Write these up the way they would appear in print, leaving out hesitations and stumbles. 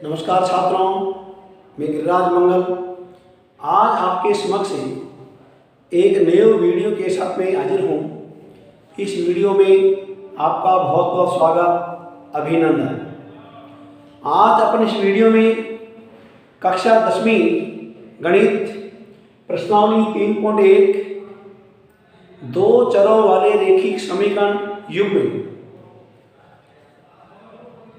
नमस्कार छात्रों, मैं गिरिराज मंगल आज आपके समक्ष एक नए वीडियो के साथ में हाजिर हूँ। इस वीडियो में आपका बहुत बहुत स्वागत, अभिनंदन। आज अपन इस वीडियो में कक्षा 10वीं गणित प्रश्नावली 3.1 दो चरों वाले रैखिक समीकरण युग्म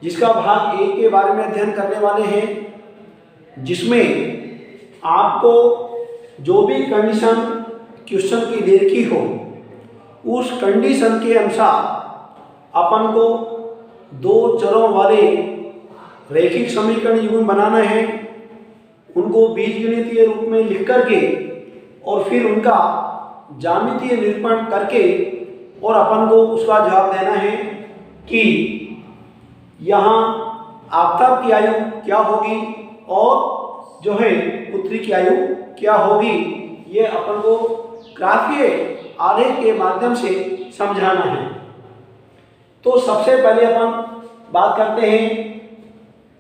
जिसका भाग ए के बारे में अध्ययन करने वाले हैं, जिसमें आपको जो भी कंडीशन क्वेश्चन की दे रखी हो उस कंडीशन के अनुसार अपन को दो चरों वाले रैखिक समीकरण युग्म बनाना है। उनको बीजगणितीय रूप में लिख करके और फिर उनका ज्यामितीय निरूपण करके और अपन को उसका जवाब देना है कि यहाँ आफताब की आयु क्या होगी और जो है पुत्री की आयु क्या होगी। ये अपन को ग्राफीय आलेख के माध्यम से समझाना है। तो सबसे पहले अपन बात करते हैं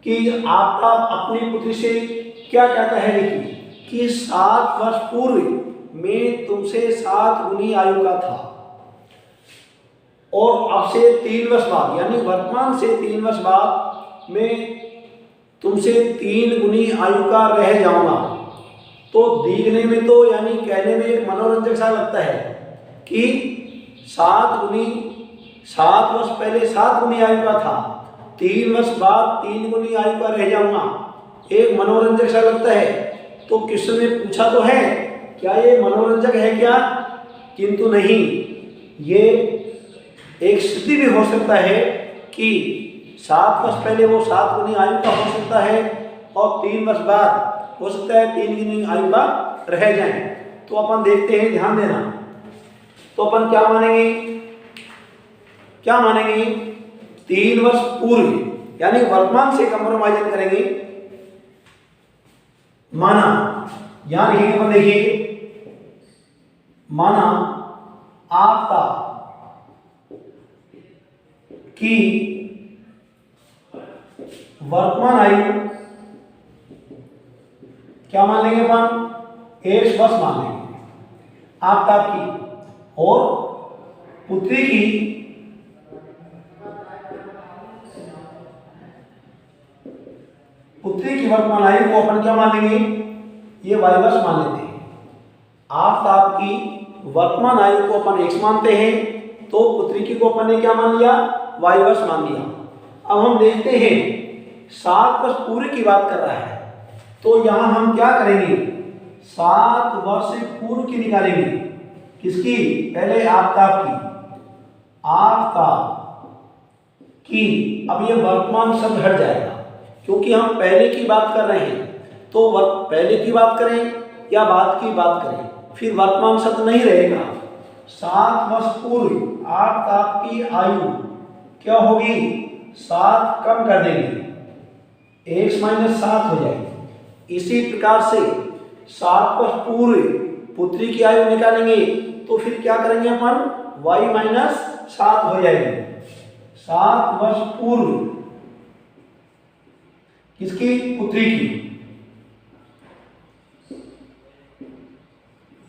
कि आफताब अपनी पुत्री से क्या कहता है। देखिए कि 7 वर्ष पूर्व मैं तुमसे 7 गुनी आयु का था और अब से 3 वर्ष बाद यानी वर्तमान से 3 वर्ष बाद मैं तुमसे 3 गुनी आयु का रह जाऊंगा। तो देखने में तो यानी कहने में एक मनोरंजक सा लगता है कि 7 वर्ष पहले 7 गुनी आयु का था, 3 वर्ष बाद 3 गुनी आयु का रह जाऊंगा। एक मनोरंजक सा लगता है। तो क्वेश्चन ने पूछा तो है क्या ये मनोरंजक है क्या, किंतु नहीं, ये एक स्थिति भी हो सकता है कि 7 वर्ष पहले वो 7 गुनी आयु का हो सकता है और 3 वर्ष बाद हो सकता है 3 गुनी आयु का रह जाए। तो अपन देखते हैं, ध्यान देना। तो अपन क्या मानेंगे 3 वर्ष पूर्व यानी वर्तमान से कंप्रोमाइज करेंगे। माना यहां लिखेंगे अपन, देखिए माना आफताब की वर्तमान आयु क्या मान लेंगे अपन, 1 वर्ष मान लेंगे आफताब की, और पुत्री की वर्तमान आयु को अपन क्या मान लेंगे, ये y वर्ष मान लेते हैं। आफताब की वर्तमान आयु को अपन x मानते हैं, तो पुत्री की को अपन ने क्या मान लिया, y वर्ष मान लिया। अब हम देखते हैं 7 वर्ष पूर्व की बात कर रहा है, तो यहां हम क्या करेंगे, 7 वर्ष से पूर्व की निकालेंगे। किसकी, पहले आफताब की। अब ये वर्तमान शब्द हट जाएगा क्योंकि हम पहले की बात कर रहे हैं। तो पहले की बात करें या बाद की बात करें, फिर वर्तमान शब्द नहीं रहेगा। 7 वर्ष पूर्व आफताब की आयु क्या होगी, 7 कम कर देंगे, 1 - 7 हो जाएगी। इसी प्रकार से 7 वर्ष पूर्व पुत्री की आयु निकालेंगे, तो फिर क्या करेंगे अपन, y - 7 हो जाएगी। 7 वर्ष पूर्व किसकी, पुत्री की,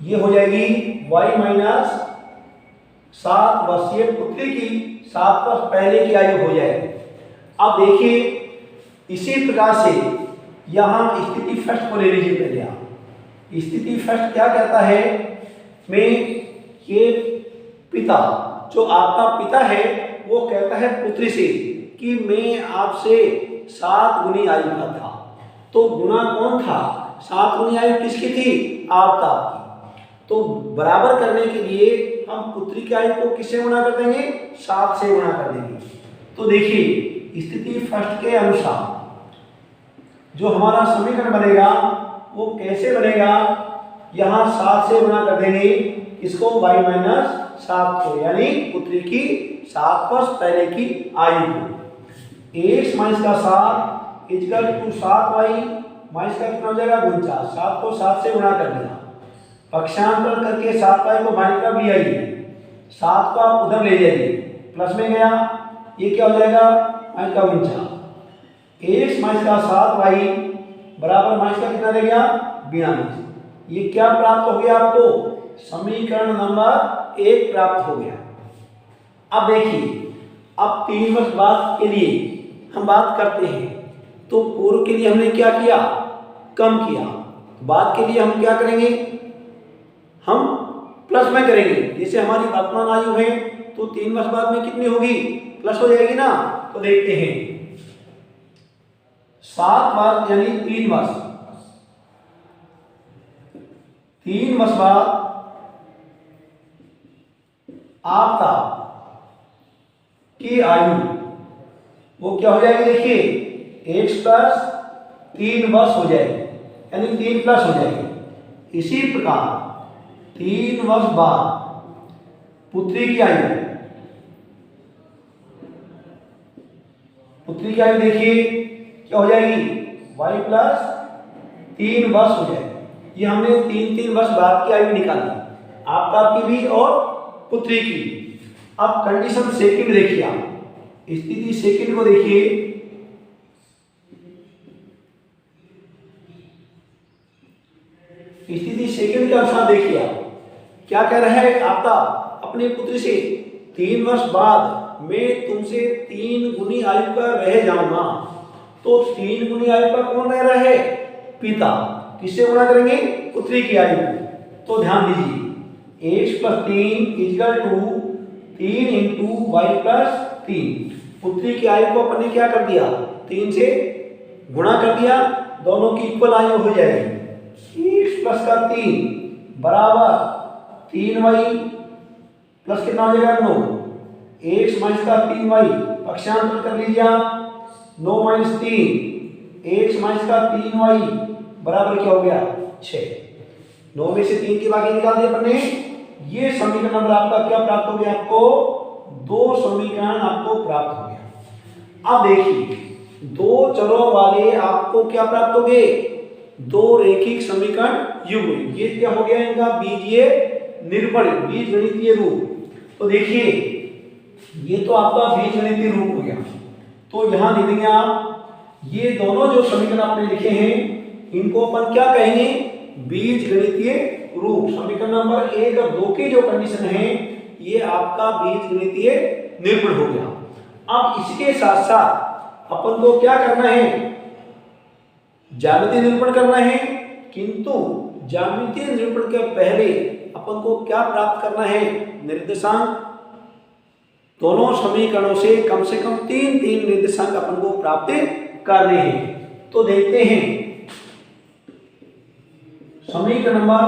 ये हो जाएगी y - 7 वर्ष। ये पुत्री की 7 वर्ष पहले की आयु हो जाएगी। अब देखिए इसी प्रकार से यहां स्थिति फर्स्ट को ले लीजिए पहले आप। स्थिति फर्स्ट क्या कहता है, मैं ये पिता जो आपका पिता है वो कहता है पुत्री से कि मैं आपसे 7 गुनी आयु का था। तो गुना कौन था, 7 गुनी आयु किसकी थी, आफताब की। तो बराबर करने के लिए हम पुत्री की आयु को किससे गुणा कर देंगे, 7 से गुणा कर देंगे। तो देखिए स्थिति फर्स्ट के अनुसार जो हमारा समीकरण बनेगा वो कैसे बनेगा, यहां 7 से गुणा कर देंगे इसको, y - 7 को, यानी पुत्री की 7 वर्ष पहले की आयु को। x - 7 = 7y माइनस का कितना हो जाएगा, 49। 7 को 7 से गुणा कर दिया, पक्षांतर करके 7y को बाईं तरफ ले आइए, 7 को आप उधर ले जाइए, प्लस में गया, ये क्या हो जाएगा, 49। x माइनस का 7y बराबर माइनस का कितना रह गया 42। ये क्या प्राप्त हो गया आपको, समीकरण नंबर 1 प्राप्त हो गया। अब देखिए, अब 3 वर्ष बाद के लिए हम बात करते हैं। तो पूर्व के लिए हमने क्या किया, कम किया। बाद के लिए हम क्या करेंगे, हम प्लस में करेंगे। जैसे हमारी वर्तमान आयु है तो 3 वर्ष बाद में कितनी होगी, प्लस हो जाएगी ना। तो देखते हैं 7 वर्ष यानी 3 वर्ष, 3 वर्ष बाद आपका की आयु वो क्या हो जाएगी, देखिए x प्लस 3 वर्ष हो जाएगी, यानी 3 प्लस हो जाएगी। इसी प्रकार 3 वर्ष बाद पुत्री की आयु, पुत्री की आयु देखिए क्या हो जाएगी, y प्लस 3 वर्ष हो जाएगी। ये हमने 3 वर्ष बाद की आयु निकाली, आपकी भी और पुत्री की। अब कंडीशन सेकंड देखिए, आप स्थिति सेकंड को देखिए। स्थिति सेकंड के अनुसार देखिए आप क्या कह रहा है, आपका अपनी पुत्री से 3 वर्ष बाद मैं तुमसे 3 गुनी आयु का रह जाऊंगा। तो 3 गुनी आयु का कौन रह रहा है, पिता। किससे गुणा करेंगे, पुत्री की आयु। तो ध्यान दीजिए x plus 3 equal to 3 into y plus 3। पुत्री की आयु को अपन ने क्या कर दिया, 3 से गुणा कर दिया, दोनों की इक्वल आयु हो जाएगी। x प्लस का 3 बराबर 3y प्लस कितना हो जाएगा 9, x माइनस का 3y पक्षांतर कर लीजिए आप, 9 माइनस 3 x माइनस का 3y बराबर क्या हो गया 6। 9 में से 3 की बाकी निकाल दिया अपन ने। ये समीकरण नंबर आपका क्या प्राप्त हो गया, आपको 2 समीकरण आपको प्राप्त हो गया। अब देखिए 2 चरों वाले आपको क्या प्राप्त हो गए, 2 रेखिक समीकरण युग्म। ये क्या हो गया, इनका बीजीय निरूपण, बीजगणितीय रूप। तो देखिए ये तो आपका बीजगणितीय रूप हो गया। तो यहां लिखेंगे आप, ये दोनों जो समीकरण आपने लिखे हैं इनको अपन क्या कहेंगे, बीजगणितीय रूप। समीकरण नंबर 1 और 2 की जो कंडीशन है ये आपका बीजगणितीय निरूपण हो गया। अब इसके साथ साथ अपन को क्या करना है, ज्यामितीय निरूपण करना है। किंतु ज्यामितीय निरूपण के पहले अपन को क्या प्राप्त करना है, निर्देशांक। दोनों समीकरणों से कम 3 निर्देशांक अपन को प्राप्त करने हैं। तो देखते हैं समीकरण नंबर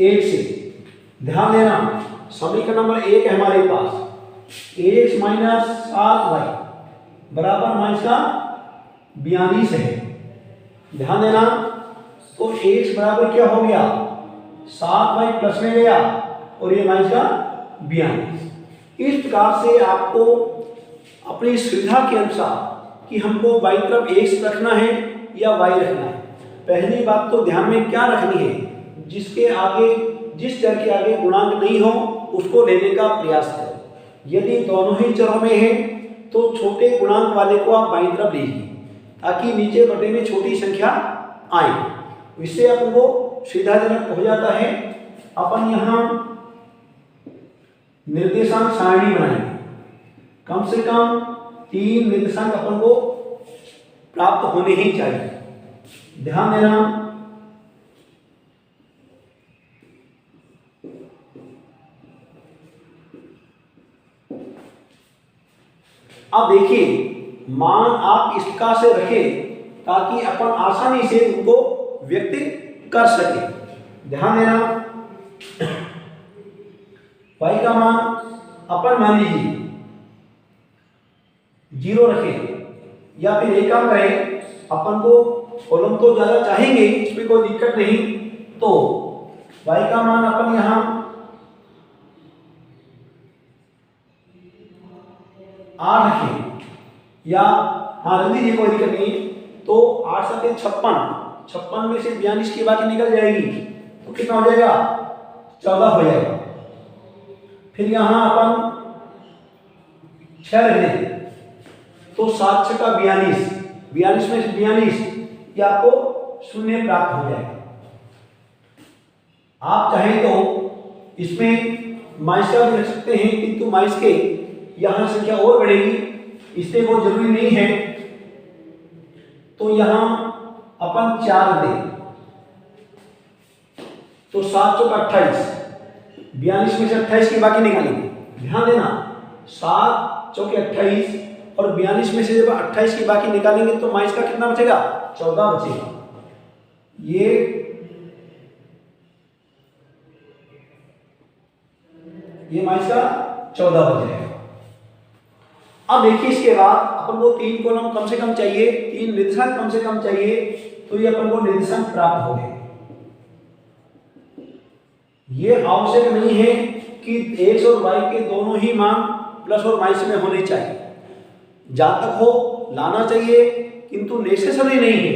1 से, ध्यान देना समीकरण नंबर 1 है हमारे पास, x माइनस 7y बराबर माइनस का 42 है। ध्यान देना, तो x बराबर क्या हो गया 7y प्लस में गया और ये माइनस का 42। इस प्रकार से आपको अपनी सुविधा के अनुसार कि हमको y तरफ x रखना है या y रखना है। पहली बात तो ध्यान में क्या रखनी है, जिसके आगे, जिस चर के आगे गुणांक नहीं हो उसको लेने का प्रयास करो। यदि दोनों ही चरों में है तो छोटे गुणांक वाले को आप बाईं तरफ लीजिए ताकि नीचे बटे में छोटी संख्या आए। इससे अपन को सुविधाजनक हो जाता है। अपन यहाँ निर्देशांक सारणी बनाएंगे, कम से कम 3 निर्देशांक अपन को प्राप्त होने ही चाहिए। ध्यान देना, अब देखिए मान आप इस प्रकार से रखें ताकि अपन आसानी से उनको व्यक्त कर सके। ध्यान देना, y का मान अपन मान लीजिए 0 रखें या फिर एक काम करें, अपन को कॉलम तो ज्यादा चाहेंगे, इसमें कोई दिक्कत नहीं। तो y का मान अपन यहां 8 रखें या हाँ रख दीजिए, कोई दिक्कत नहीं। तो 8 7 56 में से 42 की बाकी निकल जाएगी तो कितना हो जाएगा 14 हो जाएगा। फिर यहां अपन 6 रख दें तो 7 6 का 42 42 में से 42, ये आपको 0 प्राप्त हो जाएगा। आप चाहें तो इसमें माइनस का भी रख सकते हैं, किंतु माइनस के यहाँ संख्या और बढ़ेगी, इसलिए वो जरूरी नहीं है। तो यहाँ अपन 4 दें तो 7 चौक 28, 42 में से 28 की बाकी निकालेंगे। ध्यान देना, 7 चौके 28 और 42 में से जब 28 की बाकी निकालेंगे तो माइनस का कितना बचेगा? 14 बचेगा। ये माइनस का 14 बच जाएगा। अब देखिए इसके बाद अपन को 3 कॉलम कम से कम चाहिए, 3 निर्देशांक कम से कम चाहिए, तो ये अपन को निर्देशांक प्राप्त हो गए। ये आवश्यक नहीं है कि x और y के दोनों ही मान प्लस और माइनस में होने चाहिए, जहां तक हो लाना चाहिए, किंतु नेसेसरी नहीं है।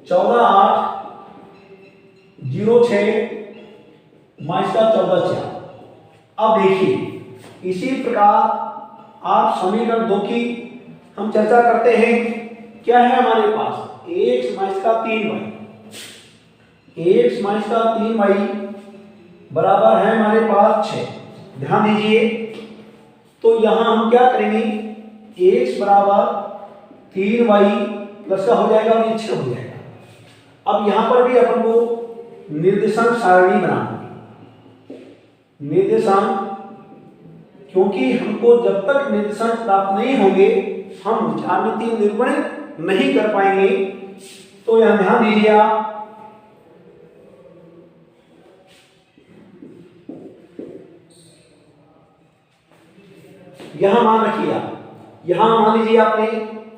14/8/06 माइनस का 14/4। अब देखिए इसी प्रकार आप समीकरण 2 की हम चर्चा करते हैं। क्या है हमारे पास? x माइनस का 3y, x माइनस का 3y बराबर है हमारे पास 6। ध्यान दीजिए, तो यहां हम क्या करेंगे? x बराबर 3y प्लस का हो जाएगा और ये 6 हो जाएगा। अब यहां पर भी अपन को निर्देशांक सारणी बनाना, निर्देशांक, क्योंकि हमको जब तक निर्देशांक प्राप्त नहीं होंगे हम ज्यामितीय निरूपण नहीं कर पाएंगे। तो यहां ध्यान दीजिए आप, यहां मान रखिए आप, यहां मान लीजिए आपने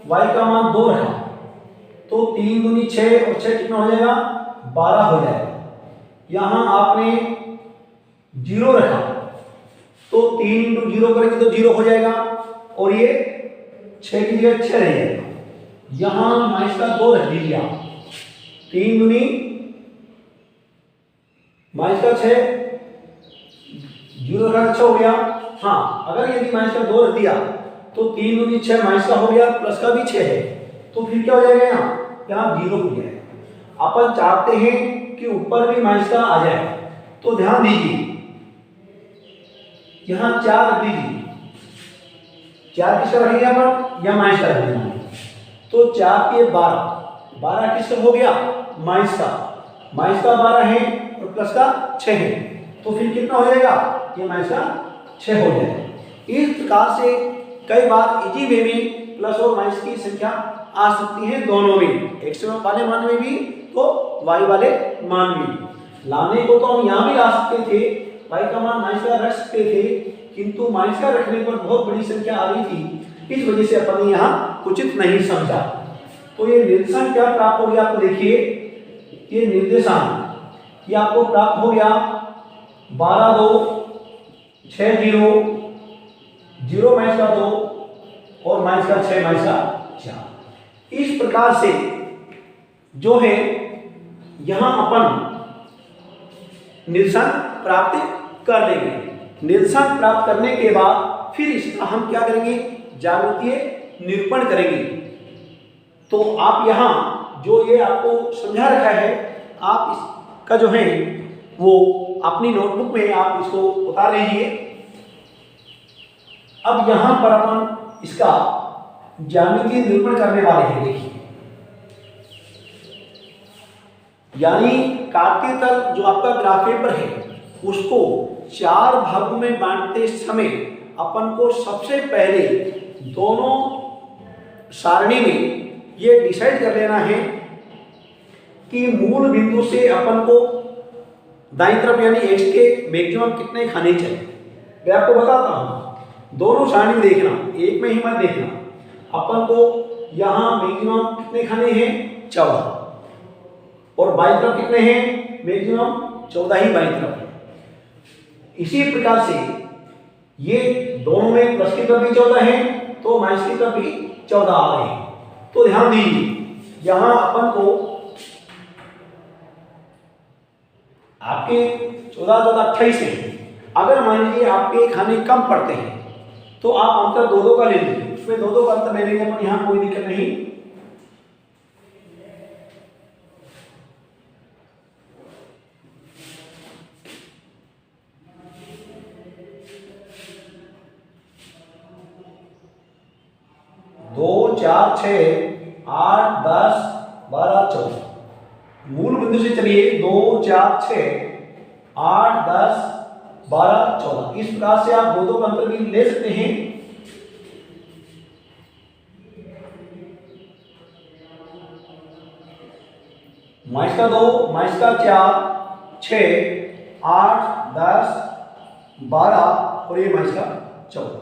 y का मान 2 रखा, तो 3 दूनी 6 और 6 कितना हो जाएगा? 12 हो जाएगा। यहां आपने 0 रखा, तो 3 × 0 करेंगे तो 0 हो जाएगा और ये 6 की जगह 6 रह जाएगा। यहां माइनस का 2 रख दीजिए आप, 3 दूनी माइनस का 6, 0 का 6 हो गया। हाँ, अगर यदि माइनस का 2 रख दिया तो 3 दूनी 6 माइनस का हो गया, प्लस का भी 6 है, तो फिर क्या हो जाएगा? यहाँ 0 हो जाएगा। अपन चाहते हैं कि ऊपर भी माइनस का आ जाए, तो ध्यान दीजिए यहां 4 रख दीजिए। 4 किसका रखेंगे अपन? या माइनस का रख देना। तो 4 के 12 किसका हो गया? माइनस का 12 है और प्लस का 6 है, तो फिर कितना हो जाएगा? ये माइनस का 6 हो जाएगा। इस प्रकार से कई बार इजी वे में प्लस और माइनस की संख्या आ सकती है, दोनों में, x वाले मान में भी तो y वाले मान में। लाने को तो हम यहाँ भी ला सकते थे, y का मान माइनस का रख सकते थे, किंतु माइनस का रखने पर बहुत बड़ी संख्या आ रही थी, इस वजह से अपन ने यहाँ उचित नहीं समझा। तो ये निर्देशांक क्या प्राप्त हो गया? आपको देखिए, ये निर्देशांक ये आपको प्राप्त हो गया 12 2 6 0 0 माइनस का 2 और माइनस का 6 माइनस का 4। इस प्रकार से जो है यहां अपन निर्देशांक प्राप्त कर लेंगे। निर्देशांक प्राप्त करने के बाद फिर इसका हम क्या करेंगे? ज्यामितीय निरूपण करेंगे। तो आप यहां जो ये आपको समझा रखा है, आप इसका जो है वो अपनी नोटबुक में आप इसको उतार लीजिए। अब यहां पर अपन इसका ज्यामितीय निरूपण करने वाले हैं। देखिए, यानी काटते तल जो आपका ग्राफ पेपर है उसको 4 भागों में बांटते समय अपन को सबसे पहले दोनों सारणी में ये डिसाइड कर लेना है कि मूल बिंदु से अपन को दाईं तरफ यानी x के मैक्सिमम कितने खाने चाहिए। मैं आपको बताता हूं, दोनों सारणी में देखना, एक में ही मत देखना। अपन को यहां मैक्सिमम कितने खाने हैं? 14, और बाईं तरफ कितने हैं? मैक्सिमम 14 ही बाईं तरफ है। इसी प्रकार से ये दोनों में प्लस की तरफ भी 14 है, तो माइनस की तरफ भी 14 आ रहे हैं। तो ध्यान दीजिए, यहां अपन को आपके 14 14 28 है। अगर मान लीजिए आपके खाने कम पड़ते हैं तो आप अंतर 2 2 का ले लीजिए, उसमें दो दो का अंतर ले लेंगे अपन, यहाँ कोई दिक्कत नहीं। दो, चार, 6, 8, 10, 12, 14। मूल बिंदु से चलिए 2, 4, 6, 8, 10, 12, 14। इस प्रकार से आप दो दो का अंतर भी ले सकते हैं। माइनस का 2, माइनस का 4, 6, 8, 10, 12 और ये माइनस का 14।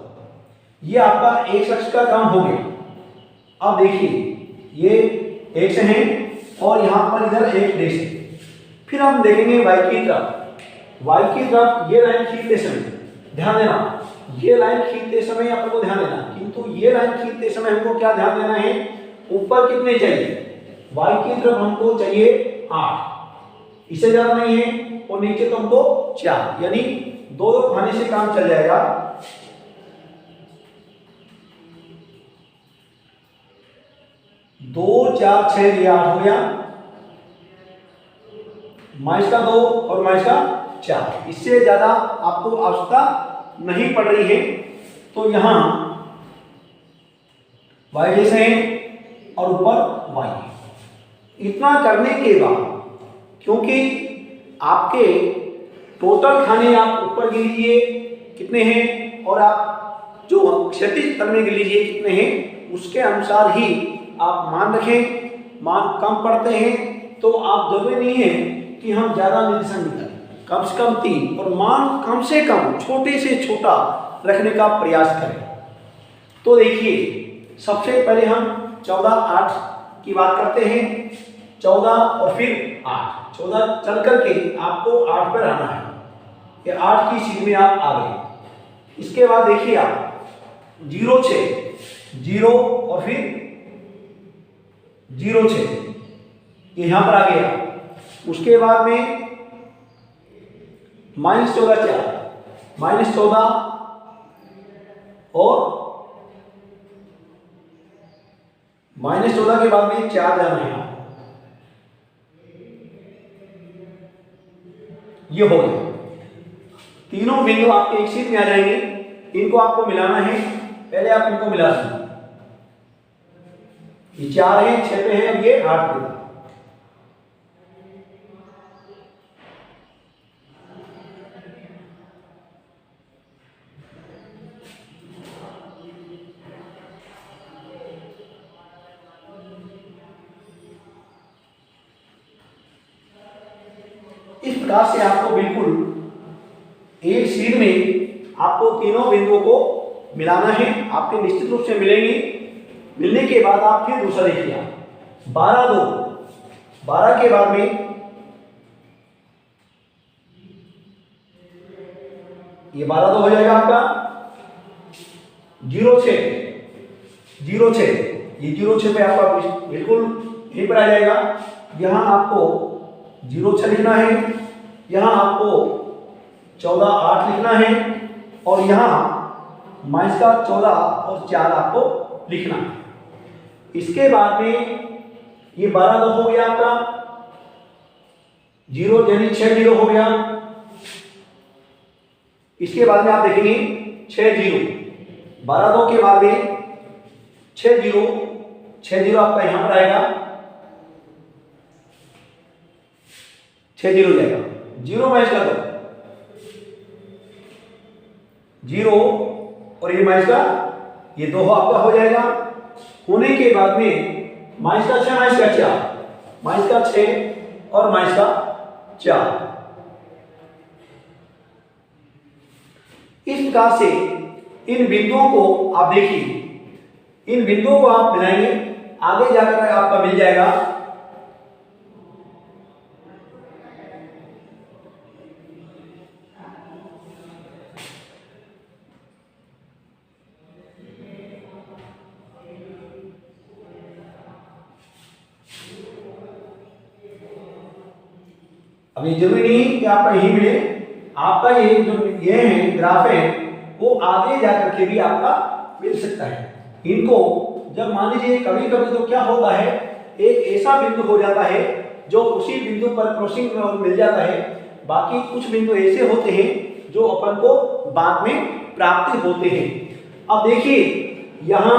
ये आपका एक्स अक्ष का काम हो गया। अब देखिए ये एक्स है और यहां पर इधर एक डैश है। फिर हम देखेंगे वाई की तरफ। वाई की तरफ ये लाइन खींचते समय ध्यान देना, ये लाइन खींचते समय आपको ध्यान देना, किंतु ये लाइन खींचते समय हमको क्या ध्यान देना है, ऊपर कितने चाहिए, वाई की तरफ हमको चाहिए 8, इससे ज्यादा नहीं है, और नीचे तो हमको 4, यानी दो दो खाने से काम चल जाएगा। 2, 4, 6 ये 8 हो गया, माइनस का 2 और माइनस का 4, इससे ज्यादा आपको आवश्यकता नहीं पड़ रही है। तो यहां y जैसे है और ऊपर y। इतना करने के बाद, क्योंकि आपके टोटल खाने आप ऊपर गिन लीजिए कितने हैं और आप जो क्षैतिज तल में गिन लीजिए कितने हैं, उसके अनुसार ही आप मान रखें। मान कम पड़ते हैं तो आप जरूरी नहीं है कि हम ज्यादा निर्देशांक निकालें, कम से कम 3, और मान कम से कम छोटे से छोटा रखने का प्रयास करें। तो देखिए सबसे पहले हम 14, 8 की बात करते हैं। 14 और फिर 8, 14 चल करके आपको 8 पर आना है, ये 8 की सीध में आप आ गए। इसके बाद देखिए आप 0, 6, 0 और फिर 0, 6 ये यहां पर आ गया। उसके बाद में -14, 4, -14 और -14 के बाद में 4 जाना है, ये हो गया। तीनों बिंदु आपके एक शीट में आ जाएंगे, इनको आपको मिलाना है। पहले आप इनको मिला दें, ये 4 है, 6 पे है, ये 8 पे। इस प्रकार से आपको बिल्कुल एक शीट में आपको तीनों बिंदुओं को मिलाना है। आपके निश्चित रूप से मिलेंगे। मिलने के बाद आप फिर दूसरा देखिए, 12, 2, 12 के बाद में ये 12, 2 हो जाएगा आपका। 0, 6, 0, 6 ये 0, 6 पे आपका बिल्कुल यहीं पर आ जाएगा। यहां आपको 0, 6 लिखना है, यहां आपको 14, 8 लिखना है, और यहां माइनस का 14 और 4 आपको लिखना है। इसके बाद में ये 12, 2 हो गया आपका, 0 यानी 6, 0 हो गया। इसके बाद में आप देखेंगे 6, 0, 12, 2 के बाद में 6, 0, 6, 0 आपका यहां पर आएगा, 6, 0 जाएगा। 0 माइनस का 2, 0 और ये माइनस का ये 2 आपका हो जाएगा। होने के बाद में माइनस का 6, माइनस का 4, माइनस का 6 और माइनस का 4। इस प्रकार से इन बिंदुओं को आप देखिए, इन बिंदुओं को आप मिलाएंगे, आगे जाकर आपका मिल जाएगा। अब ये जरूरी नहीं कि आपका यही मिले, आपका ये जो ये है ग्राफ है वो आगे जाकर के भी आपका मिल सकता है। इनको जब मान लीजिए कभी कभी तो क्या होता है, एक ऐसा बिंदु हो जाता है जो उसी बिंदु पर क्रॉसिंग मिल जाता है, बाकी कुछ बिंदु ऐसे होते हैं जो अपन को बाद में प्राप्ति होते हैं। अब देखिए यहाँ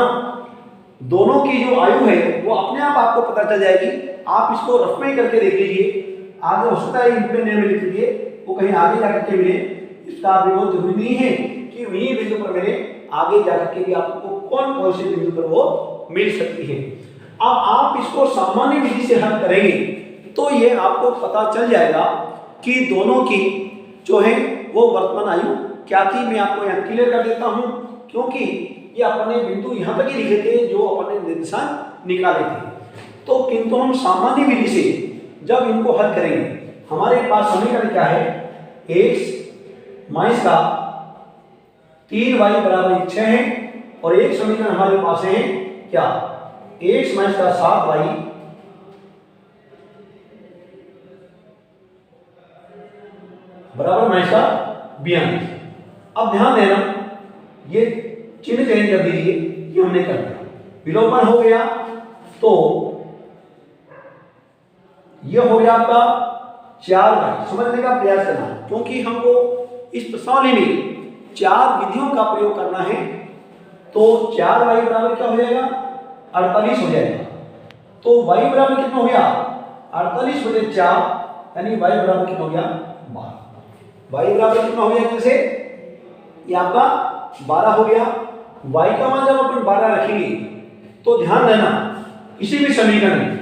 दोनों की जो आयु है वो अपने आप आपको पता चल जाएगी। आप इसको रफ में करके देख लीजिए, आगे हो सकता है इनपे नेम लिख लीजिए, वो कहीं आगे जाकर के मिले, इसका भी बहुत जरूरी नहीं है कि वही बिंदु पर मिले, आगे जाकर के भी आपको कौन से बिंदु पर वो मिल सकती है। अब आप इसको सामान्य विधि से हल करेंगे तो ये आपको पता चल जाएगा कि दोनों की जो है वो वर्तमान आयु क्या थी। मैं आपको यहाँ क्लियर कर देता हूँ, क्योंकि ये अपने बिंदु यहाँ तक ही लिखे थे जो अपने निर्देशांक निकाले थे। तो किंतु हम सामान्य विधि से जब इनको हल करेंगे, हमारे पास समीकरण क्या है, x माइनस का 3y बराबर 6 है, और एक समीकरण हमारे पास है क्या, x माइनस का 7y बराबर माइनस का 42। अब ध्यान देना, ये चिन्ह चेंज कर दीजिए, ये हमने कर दिया, विलोपन हो गया, तो ये हो गया आपका 4y। समझने का प्रयास करना, क्योंकि हमको इस प्रश्नावली में 4 विधियों का प्रयोग करना है। तो 4y बराबर क्या हो जाएगा, 48 हो जाएगा। तो y बराबर कितना हो गया, 48 बटे 4, यानी y बराबर कितना हो गया, 12। y बराबर कितना हो गया, जैसे ये आपका 12 हो गया। y का मान जब अपन 12 रखेंगे तो ध्यान देना किसी भी समीकरण में,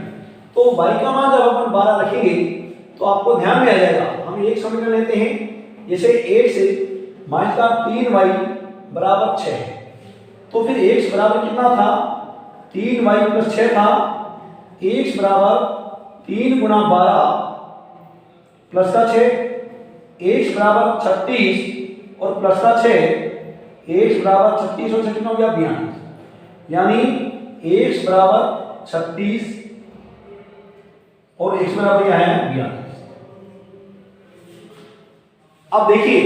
तो y का मान जब अपन 12 रखेंगे तो आपको ध्यान में आ जाएगा। हम एक समीकरण लेते हैं, जैसे x माइनस का 3y बराबर 6, तो फिर x बराबर कितना था, 3y प्लस 6 था, x बराबर 3 गुना 12 प्लस का 6, x बराबर 36 और प्लस का 6, x बराबर 36 और 6 कितना हो गया, 42। यानी x बराबर 36 और x बराबर क्या है, 42। अब देखिए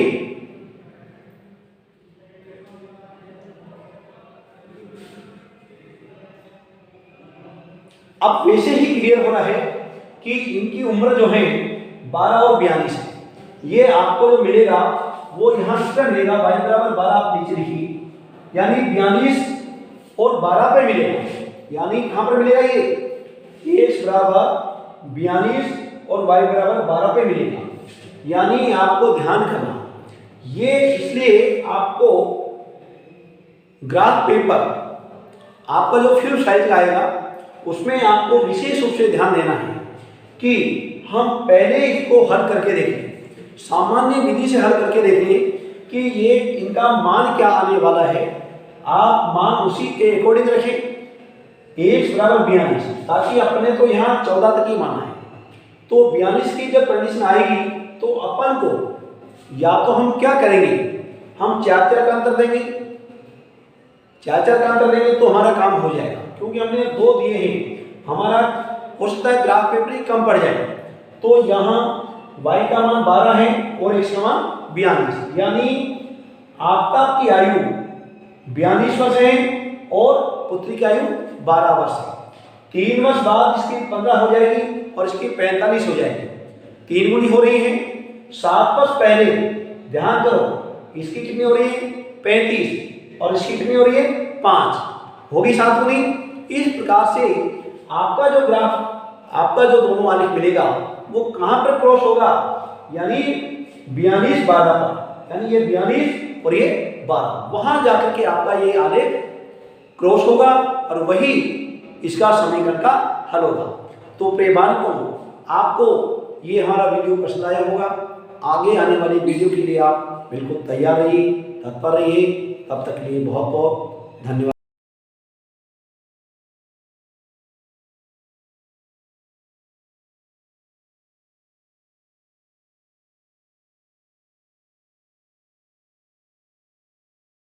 अब वैसे ही क्लियर हो रहा है कि इनकी उम्र जो है 12 और 42 है। ये आपको जो मिलेगा वो यहां से मिलेगा, y बराबर 12 आप नीचे लिखिए, यानी 42 और 12 पे मिलेगा। यानी कहां पर मिलेगा, ये x बराबर 42 और y बराबर 12 पे मिलेगा। यानी आपको ध्यान करना, ये इसलिए आपको ग्राफ पेपर आपका जो फिल्म साइज का आएगा उसमें आपको विशेष रूप से ध्यान देना है कि हम पहले इसको हल करके देखें, सामान्य विधि से हल करके देखें कि ये इनका मान क्या आने वाला है। आप मान उसी के अकॉर्डिंग रखें, x बराबर 42, ताकि अपने तो यहाँ 14 तक ही माना है। तो 42 की जब कंडीशन आएगी तो अपन को या तो हम क्या करेंगे, हम 4 का अंतर देंगे, 4 का अंतर देंगे तो हमारा काम हो जाएगा, क्योंकि हमने 2 दिए हैं, हमारा हो सकता है ग्राफ पेपर ही कम पड़ जाए। तो यहाँ y का मान 12 है और x का मान 42, यानी आपकी आयु 42 वर्ष है और पुत्री की आयु 12 वर्ष है। 3 वर्ष बाद इसकी 15 हो जाएगी और इसकी 45 हो जाएगी, 3 गुनी हो रही है। 7 वर्ष पहले ध्यान करो, इसकी कितनी हो रही है, 35, और इसकी कितनी हो रही है, 5, होगी 7 गुनी। इस प्रकार से आपका जो ग्राफ, आपका जो दोनों आलेख मिलेगा वो कहां पर क्रॉस होगा, यानी 42 12 पर, यानी ये 42 और ये 12, वहां जाकर के आपका ये आलेख क्रॉस होगा और वही इसका समीकरण का हल होगा। तो प्रिय बालकों, आपको ये हमारा वीडियो पसंद आया होगा। आगे आने वाली वीडियो के लिए आप बिल्कुल तैयार रहिए, तत्पर रहिए। तब तक के लिए बहुत बहुत धन्यवाद।